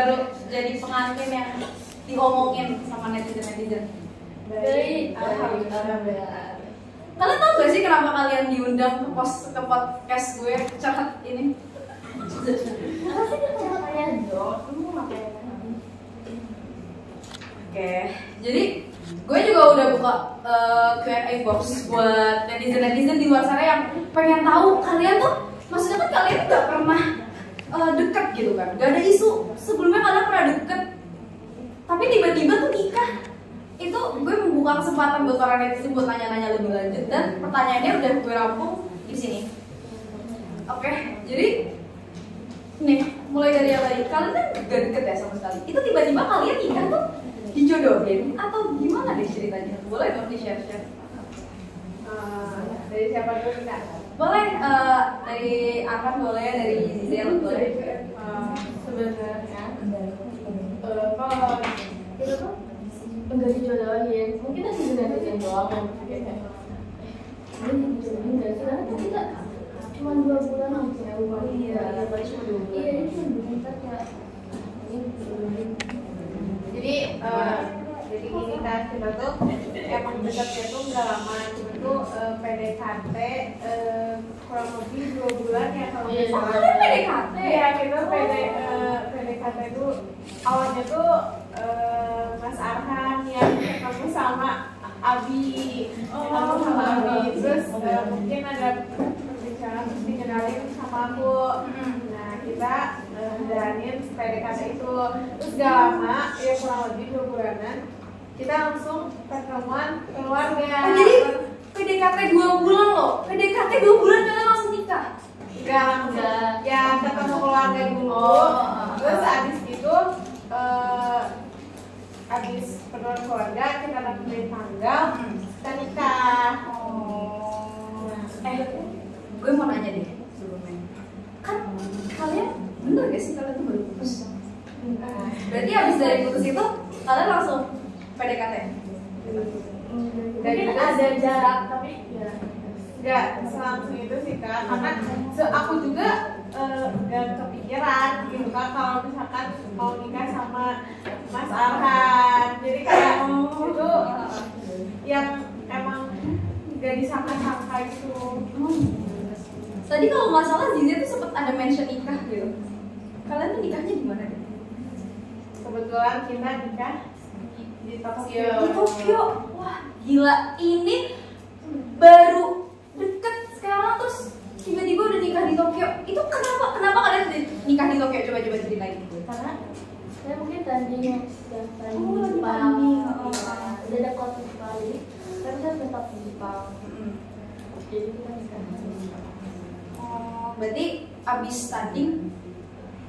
baru jadi pengantin yang diomongin sama netizen. Dari alhamdulillah. Kalian tahu gak sih kenapa kalian diundang ke podcast gue curhat ini? Kenapa sih kita kayak dong? Kamu ngapain? Oke, jadi gue juga udah buka Q&A box buat netizen di luar sana yang pengen tahu kalian tuh, maksudnya kan kalian gak pernah deket gitu kan, gak ada isu sebelumnya kalian pernah deket, tapi tiba-tiba tuh nikah. Itu gue membuka kesempatan buat para netizen buat nanya-nanya lebih lanjut dan pertanyaannya udah gue rampung di sini. Oke, jadi nih mulai dari yang tadi, kalian kan gak deket ya sama sekali. Itu tiba-tiba kalian nikah tuh dijodohin atau gimana deh ceritanya? Boleh dong di-share? Dari siapa dulu kita? Boleh, dari Arfan boleh, dari Zizel boleh. Sebenarnya kalau kita tuh enggak dijodohin, mungkin ada netizen doang yang kayak ini dijodohin nggak sih? Karena kita cuma 2 bulan aja umur. Iya, cuma 2 bulan. Iya, ini cuma 2 bulan kayak ini dijodohin. Jadi gini kan, kita tuh emang dekatnya tuh nggak lama, cuma tuh PDKT kurang lebih 2 bulan ya kalau nggak salah. Kalian PDKT? Iya, kita PDKT itu awalnya tuh Mas Arhan yang ketemu sama Abi, terus mungkin ada pembicaraan terus dikenalin sama aku. Nah kita jalanin PDKT itu, terus gak lama ya kurang lebih 2 bulanan kita langsung pertemuan keluarga. Jadi PDKT 2 bulan loh, PDKT 2 bulan kalian langsung nikah? Enggak langsung, ya ketemu keluarga dulu, terus abis itu abis pertemuan keluarga kita dapetin tanggal, kita nikah. Gue mau nanya deh sebelumnya, kan kalian bener gak sih kalian tuh baru putus? Berarti abis dari putus itu kalian langsung PDKT? Mungkin ada jarak tapi ya nggak selangsung itu sih Kak, karena aku juga nggak kepikiran gitu kan kalau misalkan mau nikah sama Mas Arhan. Jadi kayak itu yang emang nggak disangka-sangka itu. Tadi kalau nggak salah Zizi tuh sempet ada mention nikah gitu. Kalian tuh nikahnya di mana deh? Kebetulan kita nikah di Tokyo. Di Tokyo. Wah gila, ini baru deket sekarang terus tiba-tiba udah nikah di Tokyo. Itu kenapa kalian nikah di Tokyo? Coba ceritain. Karena saya mungkin tadinya sudah lagi Jepang, tanding. udah ada kota Jepang, tapi saya tetap di Jepang. Jadi kita nikah. Berarti abis tanding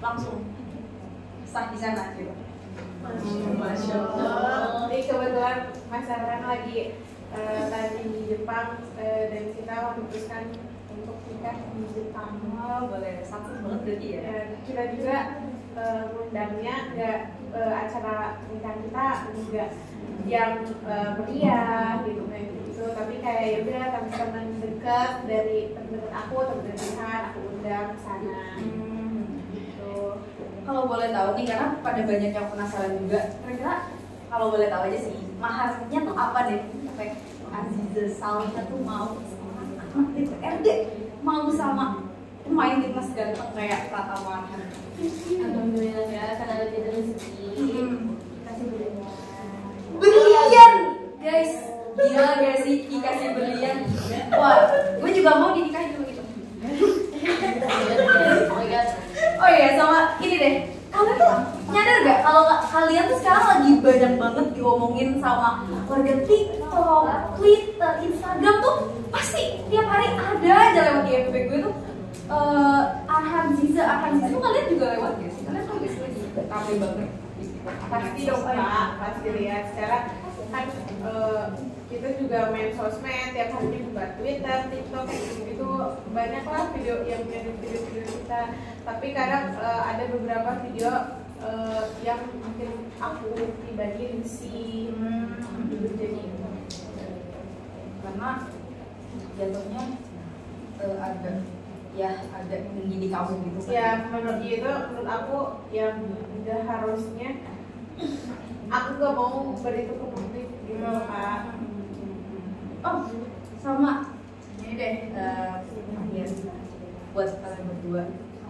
langsung sah di sana gitu. Masya Allah. Jadi kebetulan Mas Arhan lagi tanding di Jepang dan kita memutuskan untuk nikah di Jepang. Boleh, satu banget berarti ya. Dan kita juga mengundangnya nggak acara nikah kita juga yang meriah gitu kayak gitu, tapi kayak ya udah teman-teman dekat dari teman-teman aku, teman-teman Arhan aku undang ke sana. Gitu. Kalau boleh tahu nih, karena pada banyak yang penasaran juga, kira-kira kalau boleh tahu aja sih, maharnya tuh apa deh? Sampai Aziza Salihah tuh mau sama anak DPRD, mau sama pemain timnas ganteng kayak Pratama Arhan. Alhamdulillah ya, karena ada kita rezeki. Kasih Berlian, guys, gila gak sih dikasih berlian? Wah, gue juga mau dinikahin dulu gitu. Oh iya, sama ini deh. Kalian tuh nyadar gak kalau kalian tuh sekarang lagi banyak banget diomongin sama warga TikTok, Twitter, Instagram tuh pasti tiap hari ada aja lewat di FB gue tuh Arhan Ziza tuh kalian juga lewat gak sih? Kalian tuh gak sih lagi rame banget? Pasti dong Pak, pasti lihat sekarang kan kita juga main sosmed, tiap harinya buka Twitter, TikTok gitu, banyak lah video yang mirip video kita. Tapi kadang ada beberapa video yang mungkin aku pribadi risih gitu, jadi karena jatuhnya agak ya agak menggini kamu gitu kan. Ya menurut aku yang udah harusnya aku gak mau beritu ke publik gitu loh Kak. Oh sama ini deh ya, buat kalian berdua,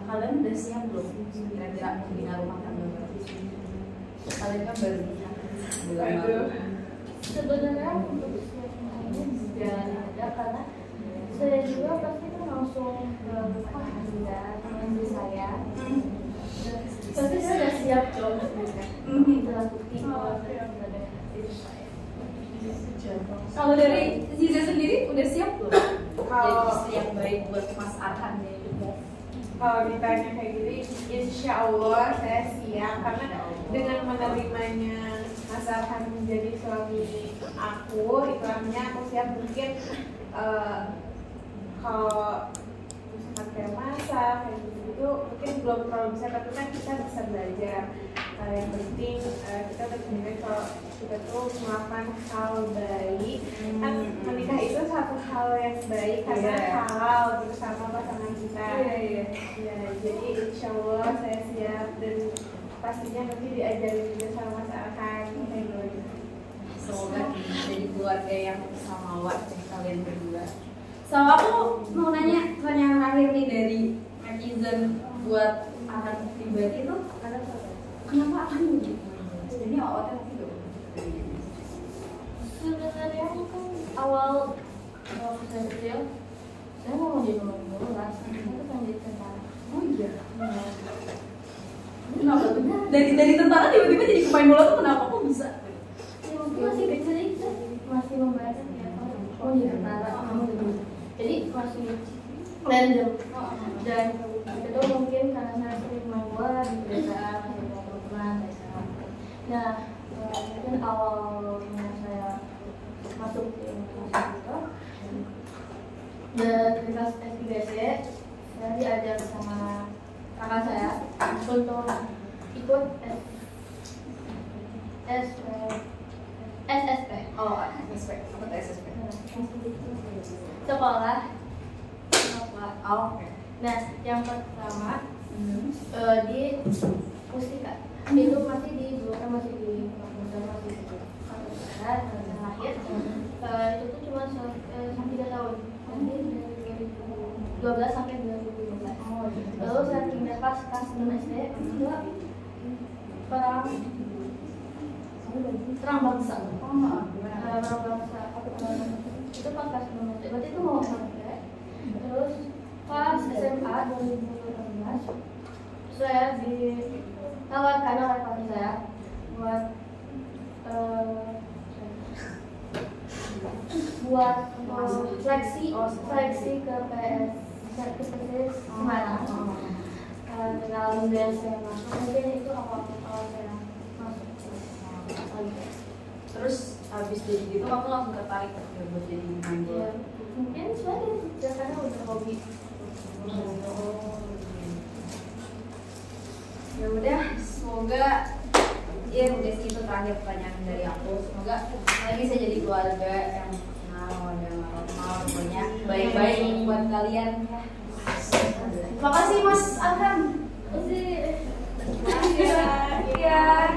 kalian udah siap belum kira-kira membina rumah tangga baru? Kalian kan baru nikah bulan lalu. Sebenarnya untuk siapnya ini jangan ada, karena saya juga pasti kan langsung ke rumah dengan istri saya. Tapi saya sudah siap dong sebenarnya. Itulah bukti bahwa saya sudah dengan istri saya. Kalau dari Ziza sendiri udah siap belum? Jadi Kalau istri yang baik buat Mas Arhan ya. kalau ditanya kayak gini, insya Allah saya siap karena dengan menerimanya Mas Arhan menjadi suami aku, itu artinya aku siap. Mungkin kalau misalkan kayak masak kayak gitu mungkin belum terlalu bisa, tapi kan kita bisa belajar. Yang penting kita berpikir kalau kita tuh melakukan hal baik, kan menikah itu satu hal yang baik karena halal bersama pasangan kita. Ya, jadi insya Allah saya siap dan pastinya nanti diajarin juga sama Mas Arhan kayak gitu. Semoga jadi keluarga yang samawat deh kalian berdua. So aku mau nanya pertanyaan terakhir nih dari netizen buat Arhan pribadi tuh, kenapa Arhan begitu? Ini awalnya gitu. Sebenarnya kan awal waktu saya kecil, saya mau jadi pemain bola, saya tuh pengen jadi tentara. Oh iya. Kenapa tuh? Dari tentara tiba-tiba jadi pemain bola tuh kenapa kok bisa? Ya, mungkin masih kecil itu masih membaca ya, oh jadi tentara, jadi masih random. Dan itu mungkin karena saya sering main bola di pedesaan, saya punya teman nah mungkin awalnya saya masuk ke universitas itu dan di kelas S3 saya diajar sama kakak saya untuk ikut SSP. Oh, SSP. Apa tuh SSP? Sekolah. Oh, oke. Nah, yang pertama di Mustika. Itu masih di dulu kan masih di masih di terakhir. Itu tuh cuma sampai 3 tahun. Nanti dari 2012 sampai 2015. Lalu saya pindah kelas 6 SD itu perang bangsa. Perang bangsa. Itu pas kelas 6 SD. Berarti itu mau sampai. Terus pas SMA 2018 saya ditawarkan oleh papi saya buat seleksi ke PS Semarang. Dengan alhamdulillah saya masuk. Mungkin itu awal saya masuk. Terus habis jadi gitu kamu langsung tertarik ya buat jadi pemain bola? Mungkin soalnya karena udah hobi. Ya udah, semoga ya udah sih itu terakhir pertanyaan dari aku. Semoga kalian bisa jadi keluarga yang normal dan normal, pokoknya baik-baik buat kalian. Terima kasih Mas Arhan. Terima kasih. Ya.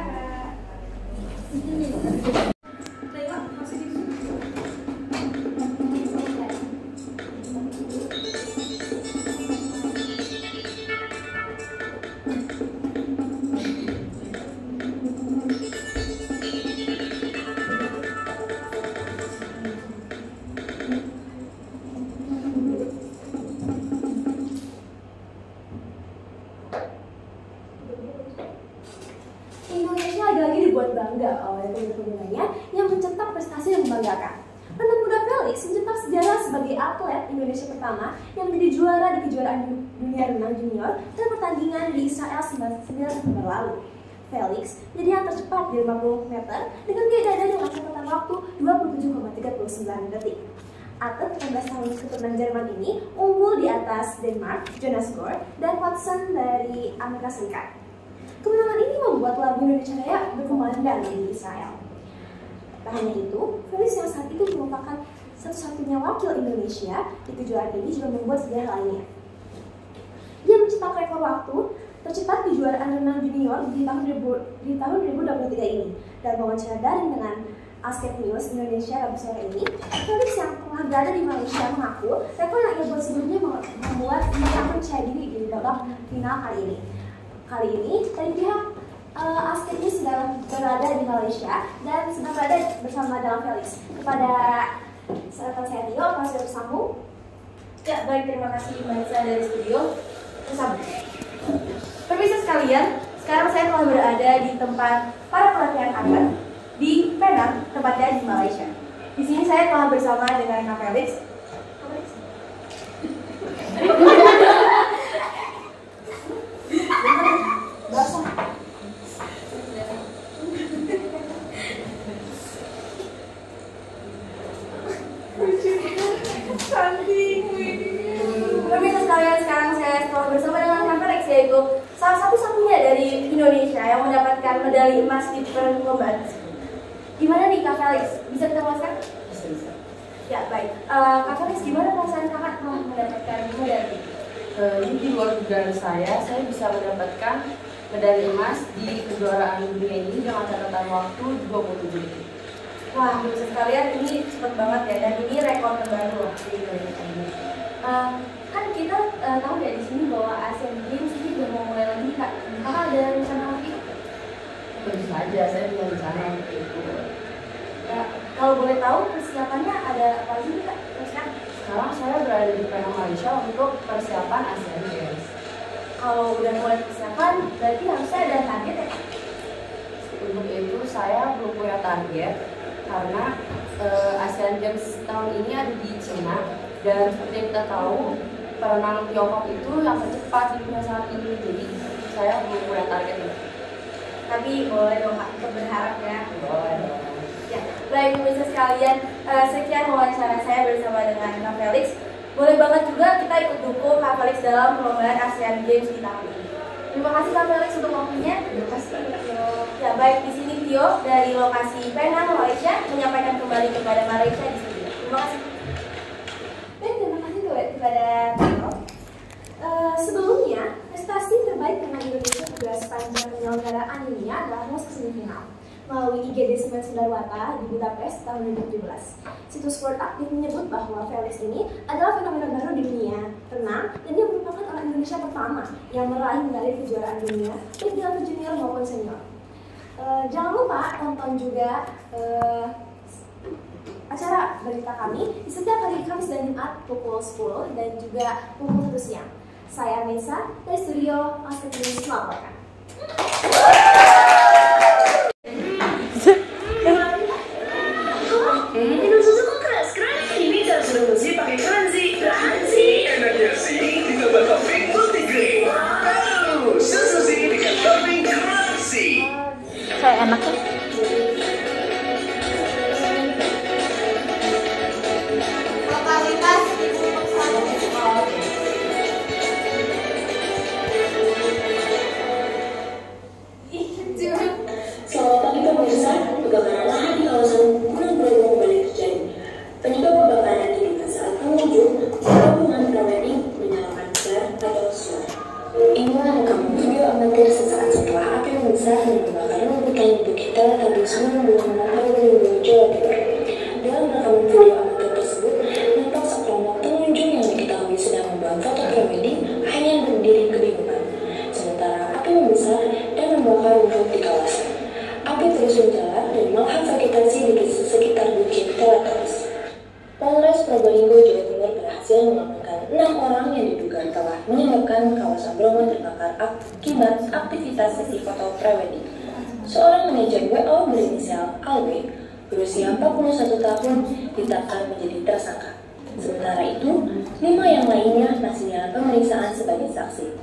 Indonesia lagi-lagi dibuat bangga oleh pemuda-pemudanya yang mencetak prestasi yang membanggakan. Anak muda Felix mencetak sejarah sebagai atlet Indonesia pertama yang menjadi juara di kejuaraan dunia renang junior dan pertandingan di Israel 9 September lalu. Felix menjadi yang tercepat di 50 meter dengan keadaan dengan catatan waktu 27,39 detik. Atlet 18 tahun keturunan Jerman ini unggul di atas Denmark, Jonas Gore, dan Watson dari Amerika Serikat. Kemenangan ini membuat lagu Indonesia Raya berkumandang di Israel. Tak hanya itu, Felix yang saat itu merupakan satu-satunya wakil Indonesia di kejuaraan ini juga membuat sejarah lainnya. mencetak rekor waktu tercepat kejuaraan renang junior di tahun 2023 ini. Dan wawancara daring dengan Asket News Indonesia Rabu sore ini, Felix yang telah berada di Malaysia mengaku rekor yang ia buat sebelumnya membuat ia sangat percaya diri di babak final kali ini. Kali ini, dari pihak Asket News sedang berada di Malaysia dan sedang berada bersama dalam Felix. Kepada rekan saya Tio, apa sudah bersambung? Ya, baik, terima kasih Mbak Nisa dari studio. Bersambung. Pemirsa sekalian, sekarang saya telah berada di tempat para pelatihan atlet di Penang, tepatnya di Malaysia. Di sini saya telah bersama dengan Kak Felix. Pemirsa sekalian, sekarang saya telah bersama dengan Kak Felix, yaitu salah satu-satunya dari Indonesia yang mendapatkan medali emas di perlombaan. Gimana nih Kak Felix? Bisa kita jelaskan? Bisa. Ya, baik. Kak Felix, gimana perasaan kakak telah mendapatkan medali? Ini di luar dugaan saya bisa mendapatkan medali emas di kejuaraan dunia ini dengan catatan waktu 27 detik. Wah, pemirsa sekalian, ini cepat banget ya, dan ini rekor terbaru loh di Indonesia ini. Kan kita tahu ya di sini bahwa Asian Games ini udah mau mulai lagi Kak. Kakak ada rencana lagi? Tentu saja saya punya rencana untuk itu. Ya, kalau boleh tahu persiapannya ada apa aja nih Kak? Sekarang saya berada di Penang, Malaysia untuk persiapan Asian Games. Kalau udah mulai persiapan, berarti harusnya ada target ya Kak? Untuk itu saya belum punya target karena Asian Games tahun ini ada di China, dan seperti yang kita tahu perenang Tiongkok itu yang tercepat di dunia saat ini, jadi saya belum punya target itu. Tapi boleh dong Kak, kita berharap ya. Boleh. Ya, baik pemirsa sekalian, sekian wawancara saya bersama dengan Kak Felix. Boleh banget juga kita ikut dukung Kak Felix dalam perlombaan Asian Games di tahun ini. Terima kasih Kak Felix untuk waktunya. Terima kasih. Ya, baik, di sini Tio dari lokasi Penang, Malaysia menyampaikan kembali kepada Malaysia di sini. Terima kasih. Dan terima kasih kepada Tio. Sebelumnya, prestasi terbaik renang Indonesia pada sepanjang penyelenggaraan ini adalah lolos ke semifinal melalui IGD Semen Sundarwata di Budapest tahun 2017. Situs World Active menyebut bahwa Felix ini adalah fenomena baru di dunia renang, dan dia merupakan orang Indonesia pertama yang meraih medali kejuaraan dunia baik di level junior maupun senior. Jangan lupa tonton juga acara berita kami di setiap hari Kamis dan Jumat pukul 10 dan juga pukul 1 siang. Saya Nisa dari studio Asket News melaporkan. Susu keras crunchy ini harus direbus pakai crunchy emergency ditambah topping multigrain. Wow, susu sini dengan topping crunchy. Kayak enak ya? Selamat pagi pemirsa, kebakaran lahan di kawasan Gunung Bromo kembali terjadi. Penyebab kebakaran diduga saat pengunjung gabungan prewedding menyalakan flare atau suar. Inilah rekaman video amatir sesaat setelah api membesar dan membakar rumputan di Bukit Teletabis Gunung Bromo, Probolinggo, Jawa Timur. Dalam rekaman video amatir tersebut, nampak sekelompok pengunjung yang diketahui sedang membuat foto prewedding hanya berdiri kebingungan. Sementara api membesar dan membakar rumput di kawasan. Api terus menjalar dan melahap vegetasi di sekitar Bukit Teletabis. Polres Probolinggo, Jawa Timur berhasil mengamankan 6 orang yang diduga telah menyebabkan kawasan Bromo terbakar akibat aktivitas sesi foto prewedding. Seorang manajer WO berinisial AW berusia 41 tahun ditetapkan menjadi tersangka. Sementara itu, 5 yang lainnya masih dalam pemeriksaan sebagai saksi.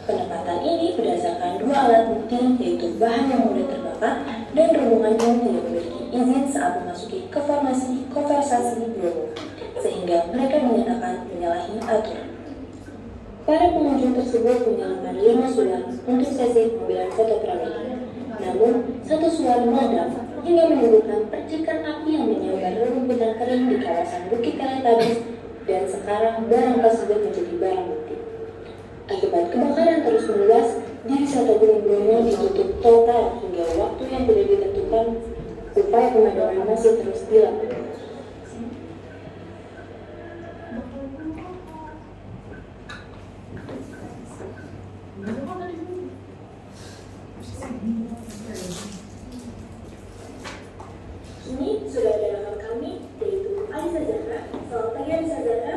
Penempatan ini berdasarkan 2 alat bukti, yaitu bahan yang mudah terbakar dan rombongan yang tidak memiliki izin saat memasuki konversasi Bromo, sehingga mereka dinyatakan menyalahi aturan. Para pengunjung tersebut menyalakan 5 suar untuk sesi pengambilan foto prawedding. Namun, 1 suar meledak hingga menimbulkan percikan api yang menyambar rerumputan kering di kawasan Bukit Teletabis, dan sekarang barang tersebut menjadi barang bukti. Akibat kebakaran terus meluas, desa Tabung Bromo ditutup total hingga waktu yang tidak ditentukan. Upaya pemadaman masih terus dilakukan. Ini sudah ada rekan kami, yaitu Alisa Zahra. Selamat pagi Alisa Zahra.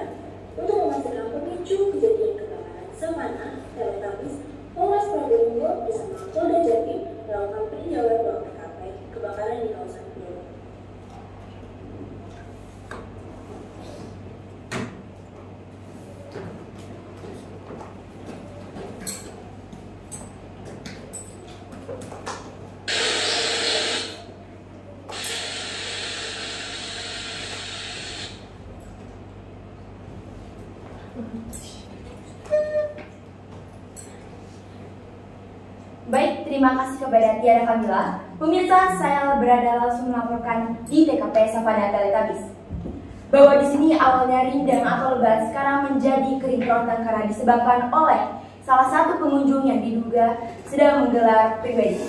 Untuk memastikan pemicu kejadian kebakaran Savana, Teletabis, Polres Probolinggo bersama Polda Jatim melakukan peninjauan ruang TKP kebakaran di kawasan Bromo. Baik, terima kasih kepada Tiara Kamila. Pemirsa, saya berada langsung melaporkan di TKP Savana Teletabis. Bahwa di sini awalnya rindang atau lebat sekarang menjadi kering kerontang karena disebabkan oleh salah satu pengunjung yang diduga sedang menggelar pre-wedding.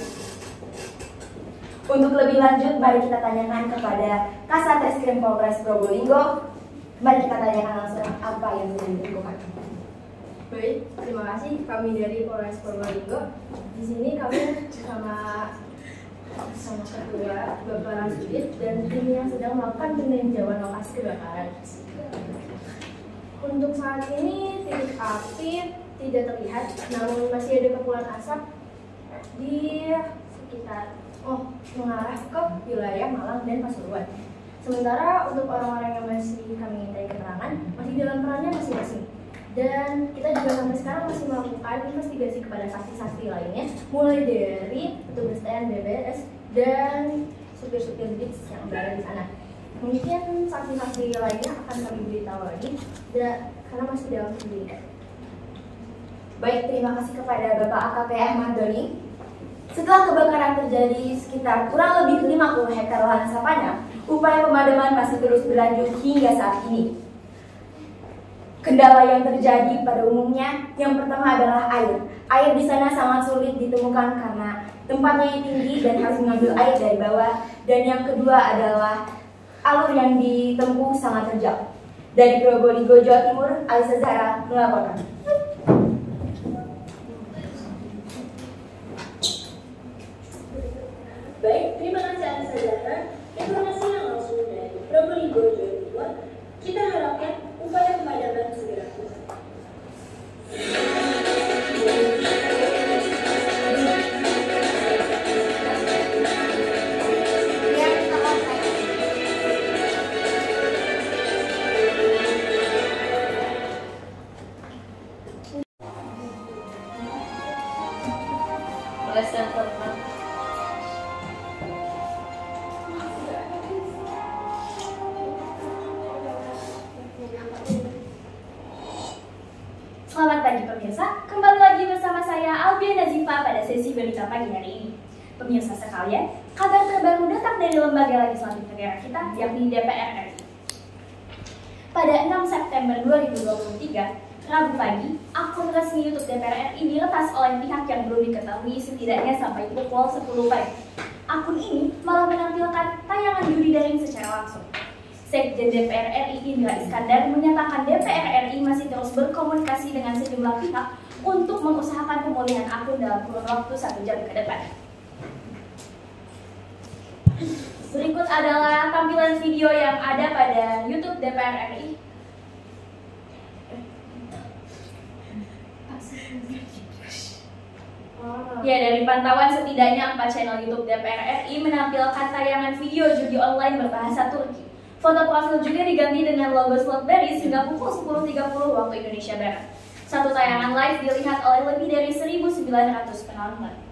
Untuk lebih lanjut, mari kita tanyakan kepada Kasat Reskrim Polres Probolinggo. Mari kita tanyakan langsung apa yang sedang dilakukan. Baik, terima kasih. Kami dari Polres Probolinggo. Di sini kami bersama Ketua Bapak Rasudit dan tim yang sedang melakukan peninjauan lokasi kebakaran. Untuk saat ini titik api tidak terlihat, namun masih ada kepulan asap di sekitar mengarah ke wilayah Malang dan Pasuruan. Sementara untuk orang-orang yang masih kami mintai keterangan masih dalam perannya masing-masing. Dan kita juga sampai sekarang masih melakukan investigasi kepada saksi-saksi lainnya, mulai dari petugas TNBBS dan supir-supir bis yang berada di sana. Mungkin saksi-saksi lainnya akan kami beritahu lagi, karena masih dalam penyelidikan. Baik, terima kasih kepada Bapak AKP Ahmad Doni. Setelah kebakaran terjadi sekitar kurang lebih 50 hektar lahan savana, upaya pemadaman masih terus berlanjut hingga saat ini. Kendala yang terjadi pada umumnya, yang pertama adalah air. Air di sana sangat sulit ditemukan karena tempatnya yang tinggi dan harus mengambil air dari bawah. Dan yang kedua adalah alur yang ditempuh sangat terjal. Dari Probolinggo, Jawa Timur, Alisa Zahra melaporkan. Baik, terima kasih Alisa Zahra. Informasi yang langsung dari Probolinggo, Jawa Timur. Kita harapkan upaya pemadaman segera selesai. Selamat pagi pemirsa, kembali lagi bersama saya Alvia Nazifa pada sesi berita pagi hari ini. Pemirsa sekalian, kabar terbaru datang dari lembaga legislatif negara kita, yakni DPR RI. Pada 6 September 2023, Rabu pagi, akun resmi YouTube DPR RI diretas oleh pihak yang belum diketahui setidaknya sampai pukul 10 pagi. Akun ini malah menampilkan tayangan judi daring secara langsung. Sekjen DPR RI Indra Iskandar menyatakan DPR RI masih terus berkomunikasi dengan sejumlah pihak untuk mengusahakan pemulihan akun dalam kurun waktu 1 jam ke depan. Berikut adalah tampilan video yang ada pada YouTube DPR RI. Ya, dari pantauan setidaknya 4 channel YouTube DPR RI menampilkan tayangan video judi online berbahasa Turki. Foto profil juga diganti dengan logo slot berries hingga pukul 10.30 waktu Indonesia Barat. Satu tayangan live dilihat oleh lebih dari 1.900 penonton.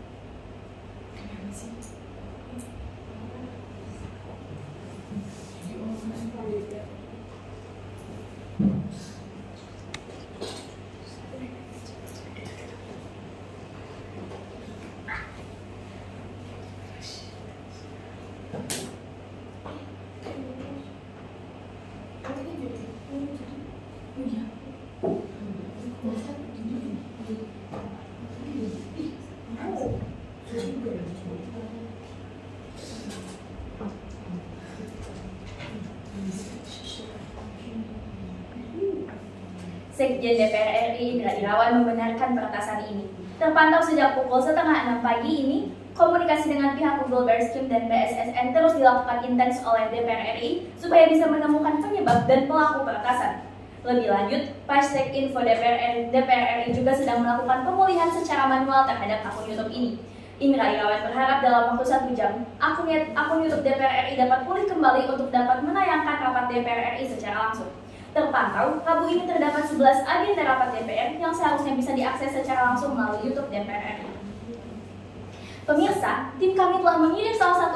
Sekjen DPR RI Indra Irawan membenarkan peretasan ini. Terpantau sejak pukul 5:30 pagi ini, komunikasi dengan pihak Google Barskim dan BSSN terus dilakukan intens oleh DPR RI supaya bisa menemukan penyebab dan pelaku peretasan. Lebih lanjut, Pastek Info DPR RI juga sedang melakukan pemulihan secara manual terhadap akun YouTube ini. Indra Irawan berharap dalam waktu 1 jam, akun YouTube DPR RI dapat pulih kembali untuk dapat menayangkan rapat DPR RI secara langsung. Terpantau, Rabu ini terdapat 11 agenda rapat DPR yang seharusnya bisa diakses secara langsung melalui YouTube DPR RI. Pemirsa, tim kami telah mengirim salah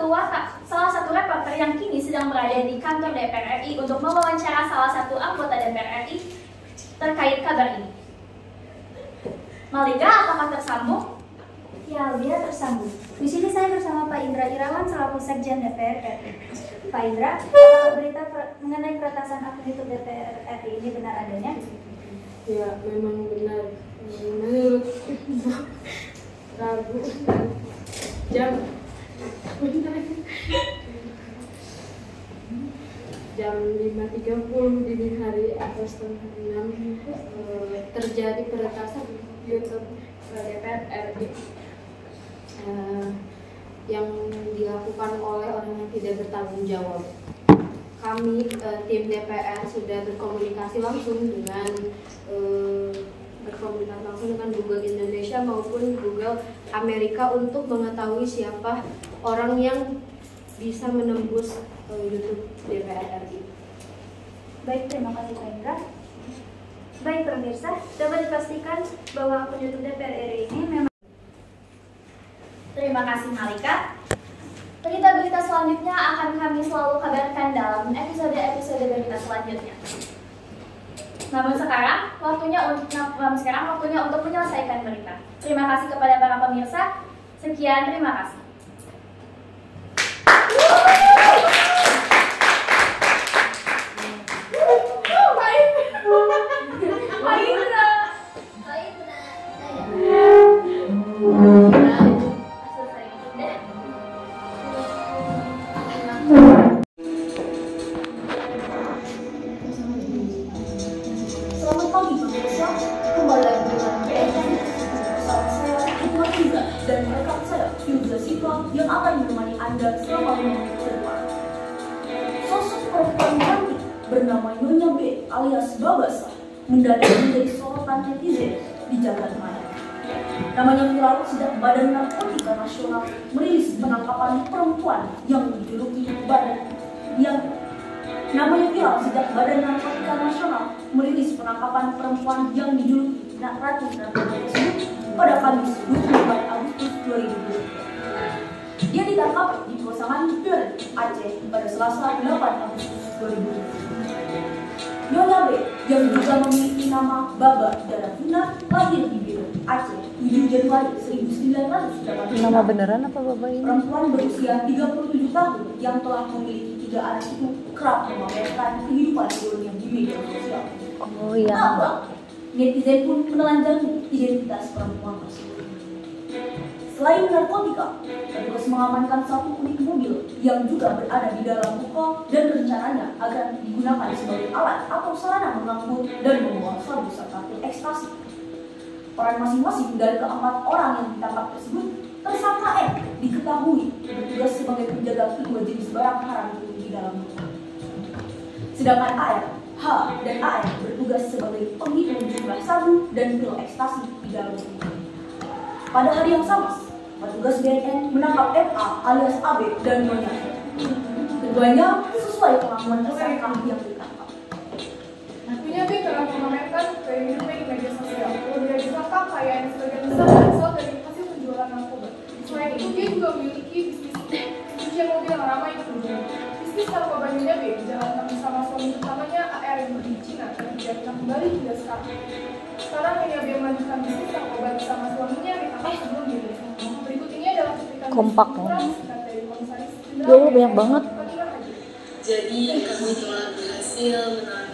satu reporter yang kini sedang berada di kantor DPR RI untuk mewawancara salah satu anggota DPR RI terkait kabar ini. Malika, apakah tersambung? Ya, dia tersambung. Di sini saya bersama Pak Indra Irawan selaku Sekjen DPR RI. Pak Indra, berita mengenai peretasan akun YouTube DPR RI ini benar adanya? Ya, memang benar. Menurut Rabu jam 5.30 dini hari atau setengah 6 terjadi peretasan YouTube DPR RI yang dilakukan oleh orang yang tidak bertanggung jawab. Kami tim DPR sudah berkomunikasi langsung dengan Google Indonesia maupun Google Amerika untuk mengetahui siapa orang yang bisa menembus YouTube DPR RI. Baik, terima kasih Pak Indra. Baik pemirsa, dapat dipastikan bahwa akun YouTube DPR RI ini memang. Terima kasih Malika. Berita-berita selanjutnya akan kami selalu kabarkan dalam episode-episode berita selanjutnya. Namun sekarang waktunya untuk menyelesaikan berita. Terima kasih kepada para pemirsa. Sekian, terima kasih. Selamat pagi pemirsa, kembali lagi dengan BSN bersama saya Hikmat Indra dan rekan saya Yudha Siva yang akan menemani Anda selama 5 menit ke depan. Sosok perempuan cantik bernama Nyonya B alias Babasa mendadak menjadi sorotan netizen di jagat maya. Namanya viral sejak Badan Narkotika Nasional merilis penangkapan perempuan yang dijuluki Ratu Narkotika tersebut pada Kamis 24 Agustus 2020. Dia ditangkap di Pasaman Duren, Aceh pada Selasa 8 Agustus 2020. Nyonya B yang juga memiliki nama Baba Darafina lahir di Biro, Aceh 7 Januari 1980. Nama beneran apa Baba ini? Perempuan berusia 37 tahun yang telah memiliki 3 anak itu kerap memamerkan kehidupan dunia di media sosial. Oh iya. Netizen pun menelanjangi identitas perempuan tersebut. Selain narkotika, petugas mengamankan satu unit mobil yang juga berada di dalam toko dan rencananya akan digunakan sebagai alat atau sarana mengangkut dan membawa sabu serta pil ekstasi. Peran masing-masing dari keempat orang yang ditangkap tersebut, tersangka M diketahui bertugas sebagai penjaga kedua jenis barang haram itu di dalam toko. Sedangkan AR, H, dan AR bertugas sebagai penghitung jumlah sabu dan pil ekstasi di dalam toko. Pada hari yang sama, petugas BNN menangkap FA alias AB dan Nyonya M. Keduanya sesuai pengakuan tersangka yang ditangkap. Nyonya B telah memamerkan kehidupan di media sosial. Kalau dia disangka kekayaan sebagian besar berasal dari hasil penjualan narkoba. Selain itu, dia juga memiliki bisnis cucian mobil yang ramai dikunjungi. Bisnis narkoba Nyonya B dijalankan bersama suami utamanya AR yang di Cina dan tidak pernah kembali hingga sekarang. Sekarang Nyonya B melanjutkan bisnis narkoba bersama suaminya ditangkap sebelum dirilis. Berikut ini adalah cuplikan kompak ya. dari komisaris Ya banyak banget. Jadi kami telah berhasil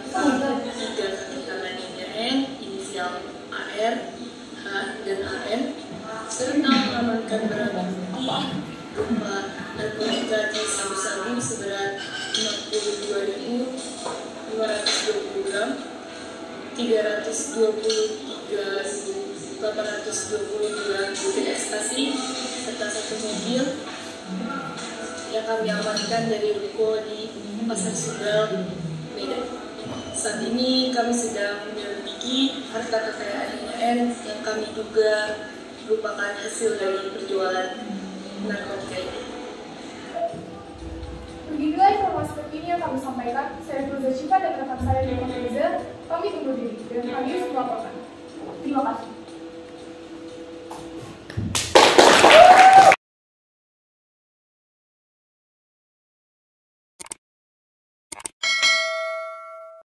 menangkap 3 terutama Nyonya N, inisial AR, H, dan AM, serta mengamankan barang bukti berupa narkotika jenis sabu-sabu seberat 62.520 gram, 323.822 butir ekstasi serta 1 mobil yang kami amankan dari ruko di Pasar Sunggal, Medan. Saat ini kami sedang menyelidiki harta kekayaan IAN yang kami duga merupakan hasil dari penjualan narkotika ini. Beginilah informasi terkini yang kami sampaikan. Saya Firza Syifa dan rekan saya Dewan Reza. Kami undur diri dan kami melaporkan. Terima kasih.